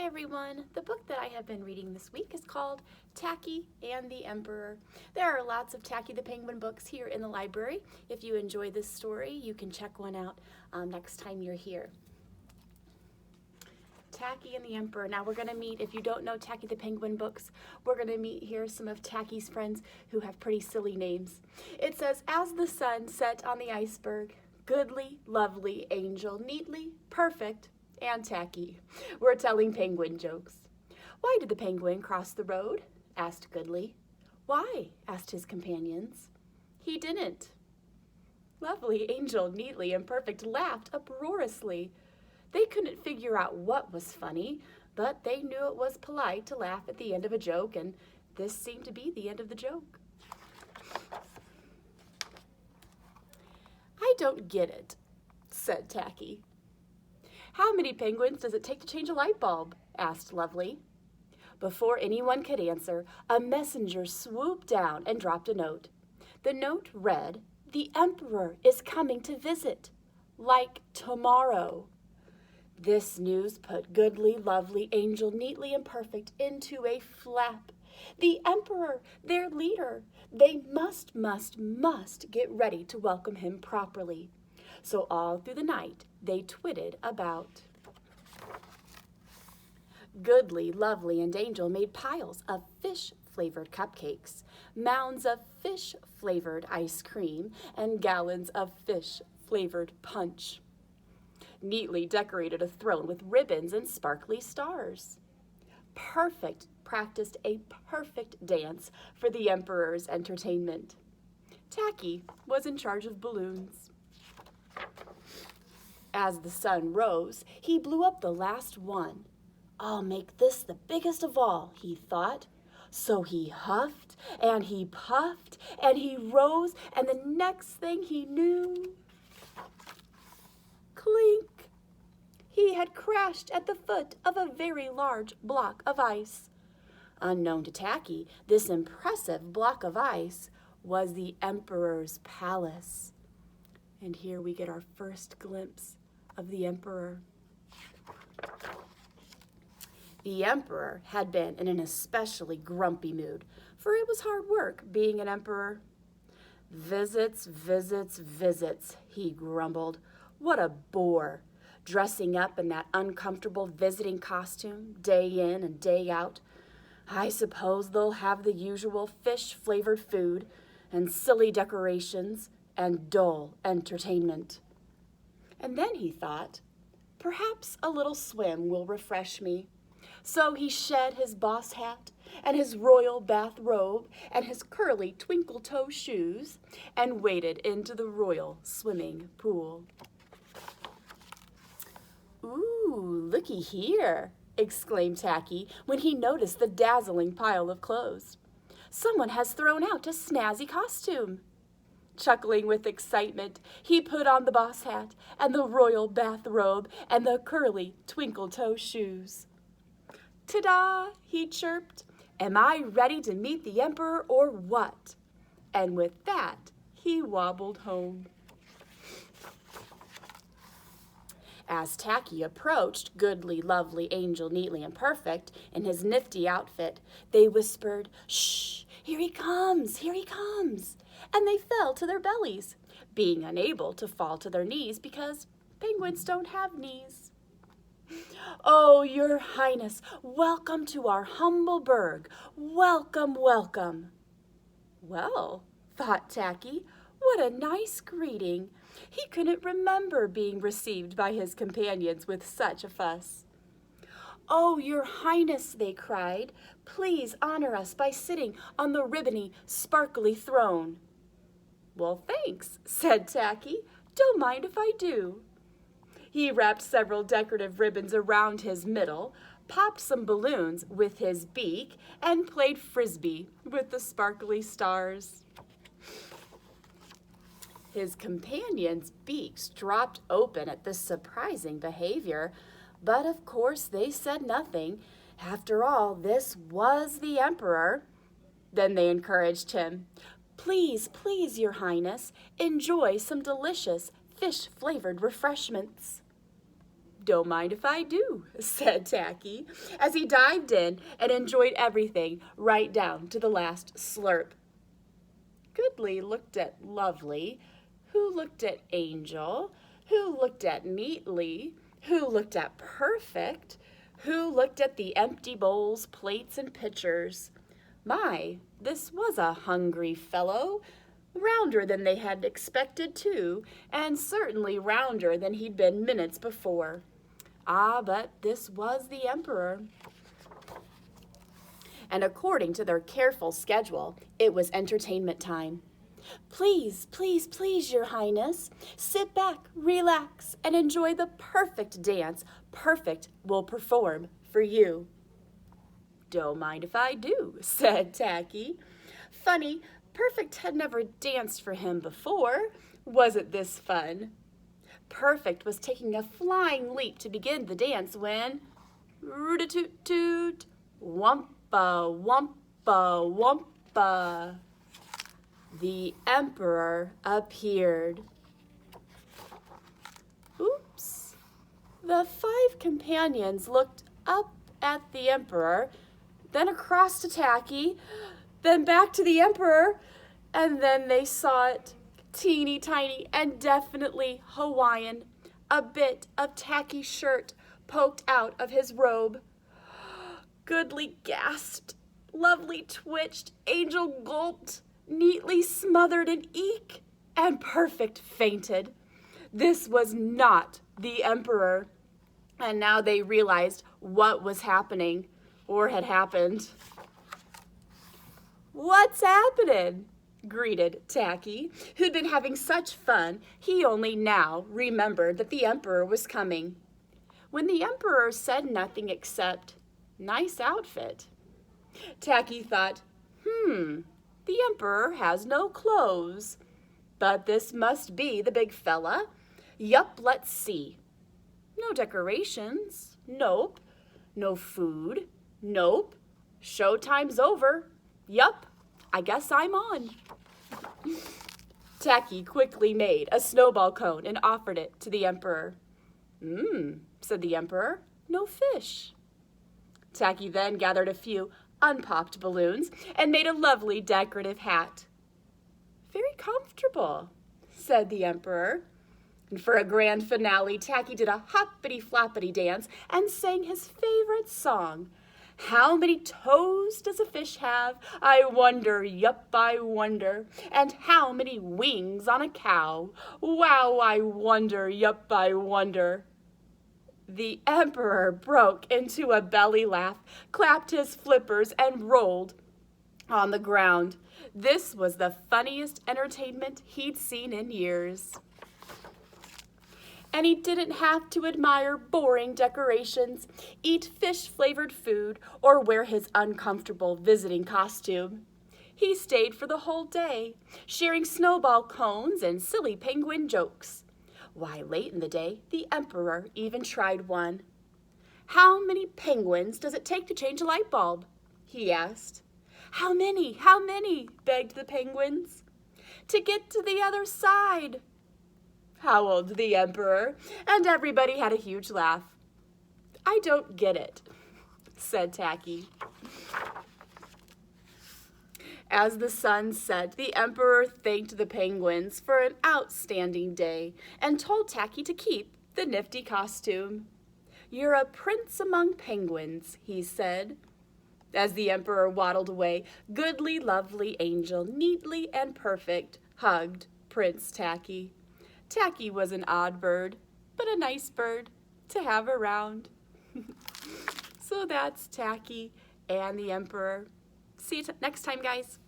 everyone. The book that I have been reading this week is called Tacky and the Emperor. There are lots of Tacky the Penguin books here in the library. If you enjoy this story, you can check one out next time you're here. Tacky and the Emperor. Now we're going to meet, if you don't know Tacky the Penguin books, we're going to meet here some of Tacky's friends who have pretty silly names. It says, as the sun set on the iceberg, goodly, lovely, angel, neatly, perfect, and Tacky were telling penguin jokes. Why did the penguin cross the road? Asked Goodly. Why? Asked his companions. He didn't. Lovely, angel, neatly, and perfect laughed uproariously. They couldn't figure out what was funny, but they knew it was polite to laugh at the end of a joke, and this seemed to be the end of the joke. I don't get it, said Tacky. How many penguins does it take to change a light bulb? Asked Lovely. Before anyone could answer, a messenger swooped down and dropped a note. The note read, "The Emperor is coming to visit, like tomorrow." This news put Goodly, Lovely, Angel, Neatly, and Perfect into a flap. The Emperor, their leader, they must get ready to welcome him properly. So all through the night, they twitted about. Goodly, Lovely, and Angel made piles of fish-flavored cupcakes, mounds of fish-flavored ice cream, and gallons of fish-flavored punch. Neatly decorated a throne with ribbons and sparkly stars. Perfect practiced a perfect dance for the Emperor's entertainment. Tacky was in charge of balloons. As the sun rose, he blew up the last one. I'll make this the biggest of all, he thought. So he huffed and he puffed and he rose, and the next thing he knew, clink, he had crashed at the foot of a very large block of ice. Unknown to Tacky, this impressive block of ice was the Emperor's palace. And here we get our first glimpse of the Emperor. The Emperor had been in an especially grumpy mood, for it was hard work being an emperor. Visits, visits, visits, he grumbled. What a bore, dressing up in that uncomfortable visiting costume day in and day out. I suppose they'll have the usual fish-flavored food and silly decorations and dull entertainment. And then he thought, perhaps a little swim will refresh me. So he shed his boss hat and his royal bathrobe and his curly twinkle-toe shoes and waded into the royal swimming pool. Ooh, looky here, exclaimed Tacky when he noticed the dazzling pile of clothes. Someone has thrown out a snazzy costume. Chuckling with excitement, he put on the boss hat and the royal bathrobe and the curly twinkle-toe shoes. Ta-da, he chirped. Am I ready to meet the Emperor or what? And with that, he wobbled home. As Tacky approached Goodly, Lovely, Angel, Neatly, and Perfect in his nifty outfit, they whispered, "Shh, here he comes, here he comes." And they fell to their bellies, being unable to fall to their knees because penguins don't have knees. Oh, your highness, welcome to our humble burg. Welcome, welcome. Well, thought Tacky, what a nice greeting. He couldn't remember being received by his companions with such a fuss. Oh, your highness, they cried, please honor us by sitting on the ribbony, sparkly throne. Well, thanks, said Tacky. Don't mind if I do. He wrapped several decorative ribbons around his middle, popped some balloons with his beak, and played frisbee with the sparkly stars. His companions' beaks dropped open at this surprising behavior, but of course they said nothing. After all, this was the Emperor. Then they encouraged him. Please, please, your highness, enjoy some delicious fish-flavored refreshments. "Don't mind if I do," said Tacky, as he dived in and enjoyed everything right down to the last slurp. Goodly looked at Lovely, who looked at Angel, who looked at Neatly, who looked at Perfect, who looked at the empty bowls, plates, and pitchers. My, this was a hungry fellow, rounder than they had expected too, and certainly rounder than he'd been minutes before. Ah, but this was the Emperor. And according to their careful schedule, it was entertainment time. "Please, please, please, Your Highness, sit back, relax, and enjoy the perfect dance Perfect will perform for you." "Don't mind if I do," said Tacky. Funny, Perfect had never danced for him before. Wasn't this fun? Perfect was taking a flying leap to begin the dance when, root-a-toot-toot, wumpa, wumpa, wumpa, the Emperor appeared. Oops. The 5 companions looked up at the Emperor, then across to Tacky, then back to the Emperor, and then they saw it, teeny tiny and definitely Hawaiian. A bit of Tacky's shirt poked out of his robe. Goodly gasped, Lovely twitched, Angel gulped, Neatly smothered an eek, and Perfect fainted. This was not the Emperor, and now they realized what was happening, or had happened. "What's happening?" greeted Tacky, who'd been having such fun he only now remembered that the Emperor was coming. When the Emperor said nothing except, "Nice outfit," Tacky thought, the Emperor has no clothes. But this must be the big fella. Yup, let's see. No decorations. Nope. No food. Nope. Showtime's over. Yup, I guess I'm on. Tacky quickly made a snowball cone and offered it to the Emperor. Said the Emperor, "No fish." Tacky then gathered a few unpopped balloons and made a lovely decorative hat. "Very comfortable," said the Emperor. And for a grand finale, Tacky did a hoppity-floppity dance and sang his favorite song. "How many toes does a fish have? I wonder, yup, I wonder. And how many wings on a cow? Wow, I wonder, yup, I wonder." The Emperor broke into a belly laugh, clapped his flippers, and rolled on the ground. This was the funniest entertainment he'd seen in years. And he didn't have to admire boring decorations, eat fish-flavored food, or wear his uncomfortable visiting costume. He stayed for the whole day, sharing snowball cones and silly penguin jokes. Why, late in the day, the Emperor even tried one. "How many penguins does it take to change a light bulb?" he asked. "How many? How many?" begged the penguins. "To get to the other side," howled the Emperor, and everybody had a huge laugh. "I don't get it," said Tacky. As the sun set, the Emperor thanked the penguins for an outstanding day and told Tacky to keep the nifty costume. "You're a prince among penguins," he said. As the Emperor waddled away, Goodly, Lovely, Angel, Neatly, and Perfect hugged Prince Tacky. Tacky was an odd bird, but a nice bird to have around. So that's Tacky and the Emperor. See you next time, guys.